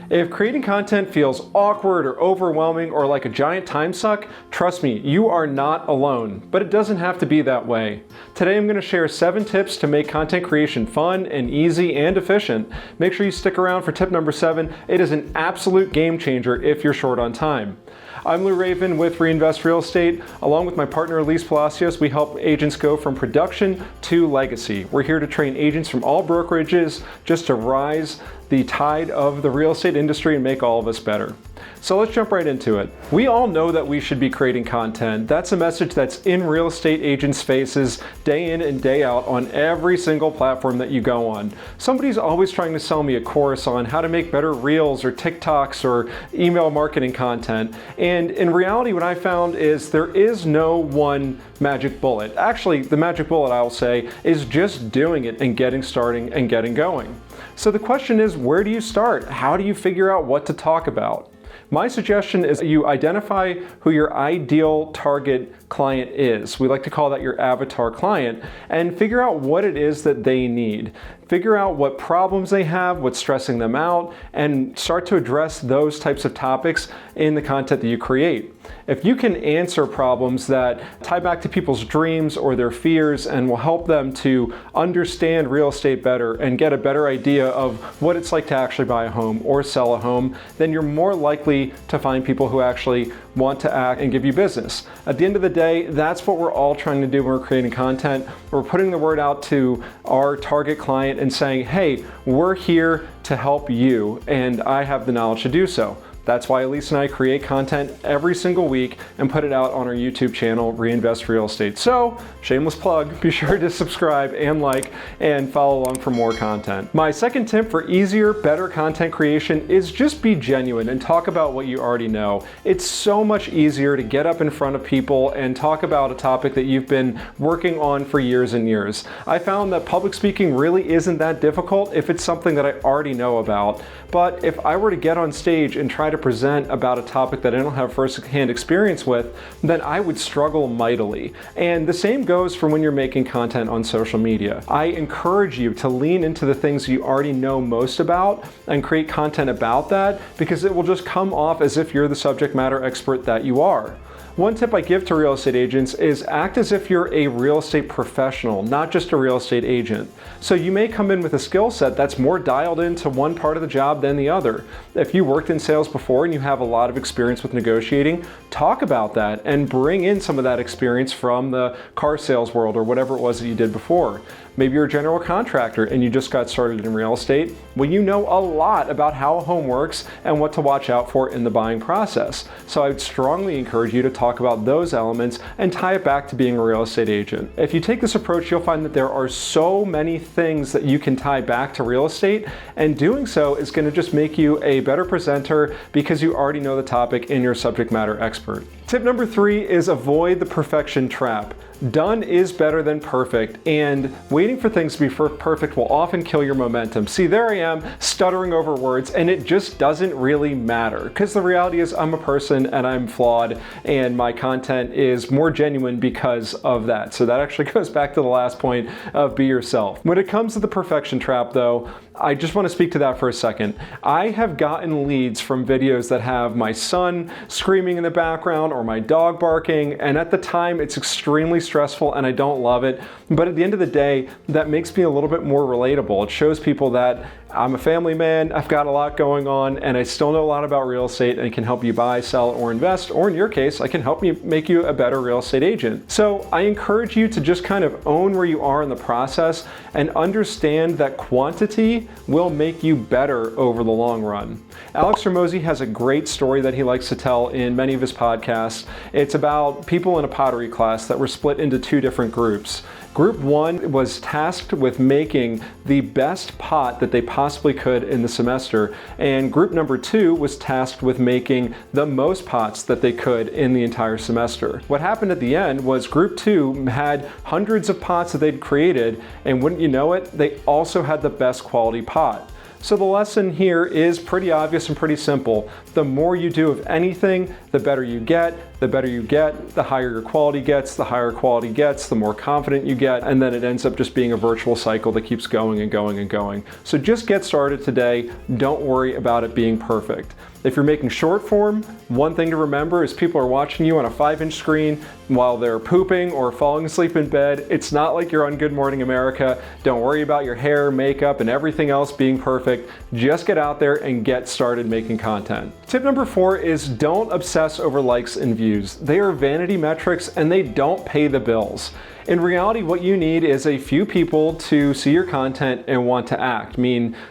If creating content feels awkward or overwhelming or like a giant time suck, trust me, you are not alone, but it doesn't have to be that way. Today I'm going to share 7 tips to make content creation fun and easy and efficient. Make sure you stick around for tip number 7. It is an absolute game changer if you're short on time. I'm Lou Raven with REinvest Real Estate. Along with my partner Elise Palacios, we help agents go from production to legacy. We're here to train agents from all brokerages just to rise the tide of the real estate industry and make all of us better. So let's jump right into it. We all know that we should be creating content. That's a message that's in real estate agents' faces day in and day out on every single platform that you go on. Somebody's always trying to sell me a course on how to make better reels or TikToks or email marketing content. And in reality, what I found is there is no one magic bullet. Actually, the magic bullet, I'll say, is just doing it and getting starting and getting going. So the question is, where do you start? How do you figure out what to talk about? My suggestion is that you identify who your ideal target client is. We like to call that your avatar client, and figure out what it is that they need. Figure out what problems they have, what's stressing them out, and start to address those types of topics in the content that you create. If you can answer problems that tie back to people's dreams or their fears and will help them to understand real estate better and get a better idea of what it's like to actually buy a home or sell a home, then you're more likely to find people who actually want to act and give you business. At the end of the day, that's what we're all trying to do when we're creating content. We're putting the word out to our target client and saying, hey, we're here to help you, and I have the knowledge to do so. That's why Elise and I create content every single week and put it out on our YouTube channel, REinvest Real Estate. So, shameless plug, be sure to subscribe and like and follow along for more content. My second tip for easier, better content creation is just be genuine and talk about what you already know. It's so much easier to get up in front of people and talk about a topic that you've been working on for years and years. I found that public speaking really isn't that difficult if it's something that I already know about. But if I were to get on stage and try to present about a topic that I don't have first-hand experience with, then I would struggle mightily. And the same goes for when you're making content on social media. I encourage you to lean into the things you already know most about and create content about that, because it will just come off as if you're the subject matter expert that you are. One tip I give to real estate agents is act as if you're a real estate professional, not just a real estate agent. So you may come in with a skill set that's more dialed into one part of the job than the other. If you worked in sales before and you have a lot of experience with negotiating, talk about that and bring in some of that experience from the car sales world or whatever it was that you did before. Maybe you're a general contractor and you just got started in real estate. Well, you know a lot about how a home works and what to watch out for in the buying process. So I would strongly encourage you to talk about those elements and tie it back to being a real estate agent. If you take this approach, you'll find that there are so many things that you can tie back to real estate, and doing so is going to just make you a better presenter because you already know the topic and you're a subject matter expert. Tip number 3 is avoid the perfection trap. Done is better than perfect, and waiting for things to be perfect will often kill your momentum. See, there I am stuttering over words, and it just doesn't really matter, because the reality is I'm a person and I'm flawed, and my content is more genuine because of that. So that actually goes back to the last point of be yourself. When it comes to the perfection trap, though, I just want to speak to that for a second. I have gotten leads from videos that have my son screaming in the background or my dog barking, and at the time it's extremely stressful and I don't love it. But at the end of the day, that makes me a little bit more relatable. It shows people that I'm a family man, I've got a lot going on, and I still know a lot about real estate and can help you buy, sell, or invest, or in your case, I can help you make you a better real estate agent. So I encourage you to just kind of own where you are in the process and understand that quantity will make you better over the long run. Alex Hormozi has a great story that he likes to tell in many of his podcasts. It's about people in a pottery class that were split into 2 different groups. Group 1 was tasked with making the best pot that they possibly could in the semester, and group number 2 was tasked with making the most pots that they could in the entire semester. What happened at the end was group 2 had hundreds of pots that they'd created, and wouldn't you know it, they also had the best quality pot. So the lesson here is pretty obvious and pretty simple. The more you do of anything, the better you get. The better you get, the higher your quality gets, the higher quality gets, the more confident you get, and then it ends up just being a virtual cycle that keeps going and going and going. So just get started today. Don't worry about it being perfect. If you're making short form, one thing to remember is people are watching you on a 5-inch screen while they're pooping or falling asleep in bed. It's not like you're on Good Morning America. Don't worry about your hair, makeup, and everything else being perfect. Just get out there and get started making content. Tip number 4 is don't obsess over likes and views. They are vanity metrics and they don't pay the bills. In reality, what you need is a few people to see your content and want to act.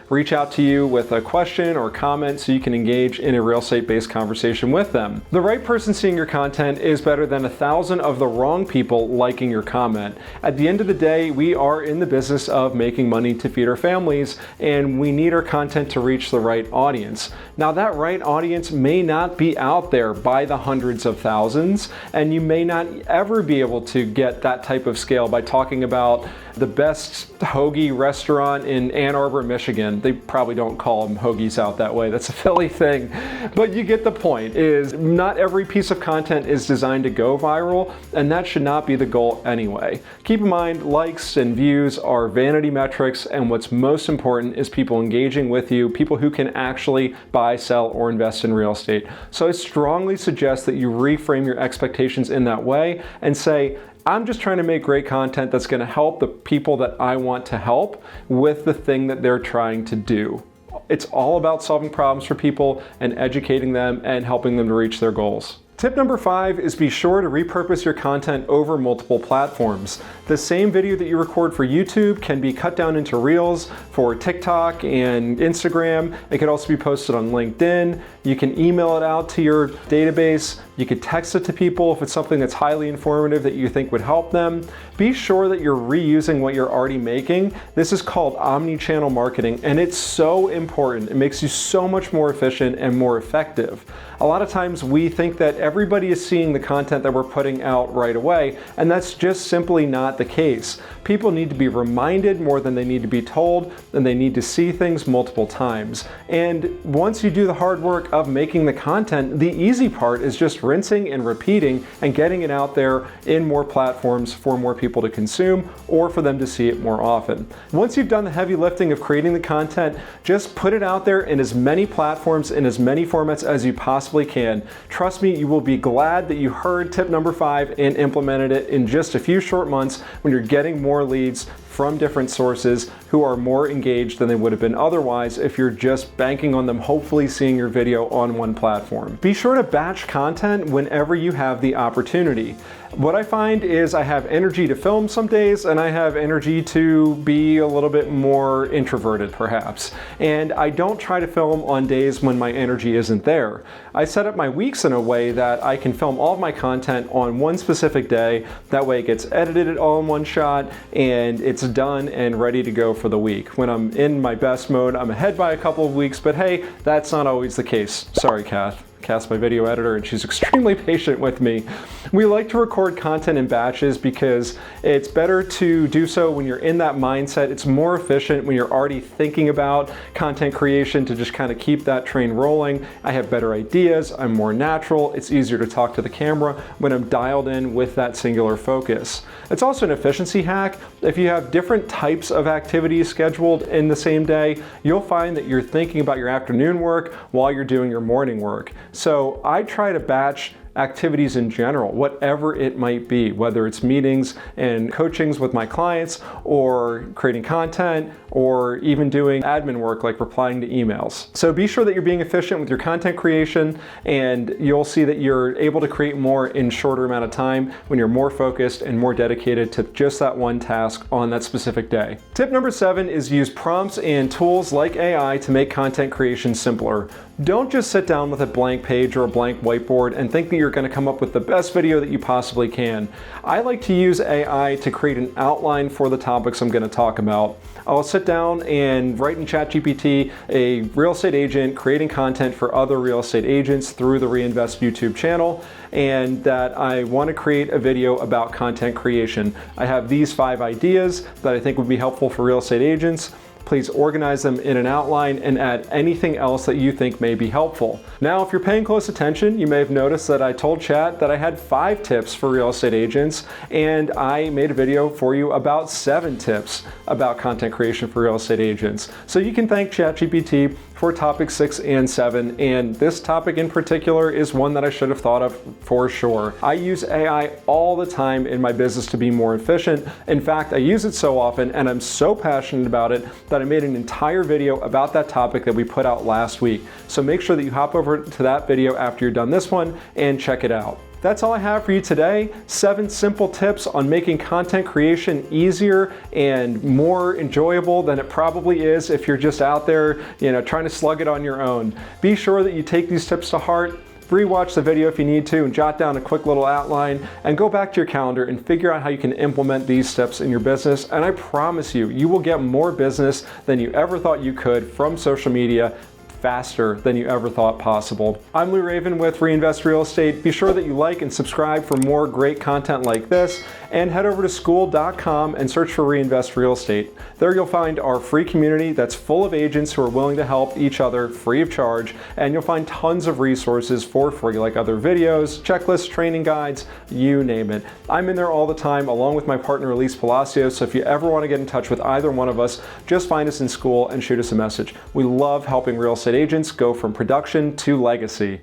Reach out to you with a question or comment so you can engage in a real estate-based conversation with them. The right person seeing your content is better than 1,000 of the wrong people liking your comment. At the end of the day, we are in the business of making money to feed our families, and we need our content to reach the right audience. Now, that right audience may not be out there by the hundreds of thousands, and you may not ever be able to get that type of scale by talking about the best hoagie restaurant in Ann Arbor, Michigan. They probably don't call them hoagies out that way. That's a Philly thing. But you get the point, is not every piece of content is designed to go viral, and that should not be the goal anyway. Keep in mind, likes and views are vanity metrics, and what's most important is people engaging with you, people who can actually buy, sell, or invest in real estate. So I strongly suggest that you reframe your expectations in that way and say, I'm just trying to make great content that's going to help the people that I want to help with the thing that they're trying to do. It's all about solving problems for people and educating them and helping them to reach their goals. Tip number 5 is be sure to repurpose your content over multiple platforms. The same video that you record for YouTube can be cut down into Reels for TikTok and Instagram. It could also be posted on LinkedIn. You can email it out to your database. You could text it to people if it's something that's highly informative that you think would help them. Be sure that you're reusing what you're already making. This is called omni-channel marketing, and it's so important. It makes you so much more efficient and more effective. A lot of times we think that everybody is seeing the content that we're putting out right away, and that's just simply not the case. People need to be reminded more than they need to be told, and they need to see things multiple times. And once you do the hard work of making the content, the easy part is just rinsing and repeating and getting it out there in more platforms for more people to consume or for them to see it more often. Once you've done the heavy lifting of creating the content, just put it out there in as many platforms, in as many formats as you possibly can. Trust me, you will be glad that you heard tip number 5 and implemented it in just a few short months when you're getting more leads from different sources who are more engaged than they would have been otherwise if you're just banking on them hopefully seeing your video on one platform. Be sure to batch content whenever you have the opportunity. What I find is I have energy to film some days and I have energy to be a little bit more introverted perhaps. And I don't try to film on days when my energy isn't there. I set up my weeks in a way that I can film all of my content on one specific day. That way it gets edited all in one shot and it's done and ready to go for the week. When I'm in my best mode, I'm ahead by a couple of weeks, but hey, that's not always the case. Sorry, Kath. Cass, my video editor, and she's extremely patient with me. We like to record content in batches because it's better to do so when you're in that mindset. It's more efficient when you're already thinking about content creation to just kind of keep that train rolling. I have better ideas, I'm more natural, it's easier to talk to the camera when I'm dialed in with that singular focus. It's also an efficiency hack. If you have different types of activities scheduled in the same day, you'll find that you're thinking about your afternoon work while you're doing your morning work. So I try to batch activities in general, whatever it might be, whether it's meetings and coachings with my clients or creating content or even doing admin work like replying to emails. So be sure that you're being efficient with your content creation and you'll see that you're able to create more in shorter amount of time when you're more focused and more dedicated to just that one task on that specific day. Tip number 7 is use prompts and tools like AI to make content creation simpler. Don't just sit down with a blank page or a blank whiteboard and think that you're going to come up with the best video that you possibly can. I like to use AI to create an outline for the topics I'm going to talk about. I'll sit down and write in ChatGPT a real estate agent creating content for other real estate agents through the REinvest YouTube channel, and that I want to create a video about content creation. I have these 5 ideas that I think would be helpful for real estate agents. Please organize them in an outline and add anything else that you think may be helpful. Now, if you're paying close attention, you may have noticed that I told chat that I had 5 tips for real estate agents, and I made a video for you about 7 tips about content creation for real estate agents. So you can thank ChatGPT for topic 6 and 7, and this topic in particular is one that I should have thought of for sure. I use AI all the time in my business to be more efficient. In fact, I use it so often and I'm so passionate about it that I made an entire video about that topic that we put out last week. So make sure that you hop over to that video after you're done this one and check it out. That's all I have for you today. 7 simple tips on making content creation easier and more enjoyable than it probably is if you're just out there, trying to slug it on your own. Be sure that you take these tips to heart. Rewatch the video if you need to and jot down a quick little outline and go back to your calendar and figure out how you can implement these steps in your business. And I promise you, you will get more business than you ever thought you could from social media faster than you ever thought possible. I'm Lou Raven with REinvest Real Estate. Be sure that you like and subscribe for more great content like this, and head over to Skool.com and search for REinvest Real Estate. There you'll find our free community that's full of agents who are willing to help each other free of charge, and you'll find tons of resources for free, like other videos, checklists, training guides, you name it. I'm in there all the time along with my partner Elise Palacios, so if you ever want to get in touch with either one of us, just find us in Skool and shoot us a message. We love helping real estate agents go from production to legacy.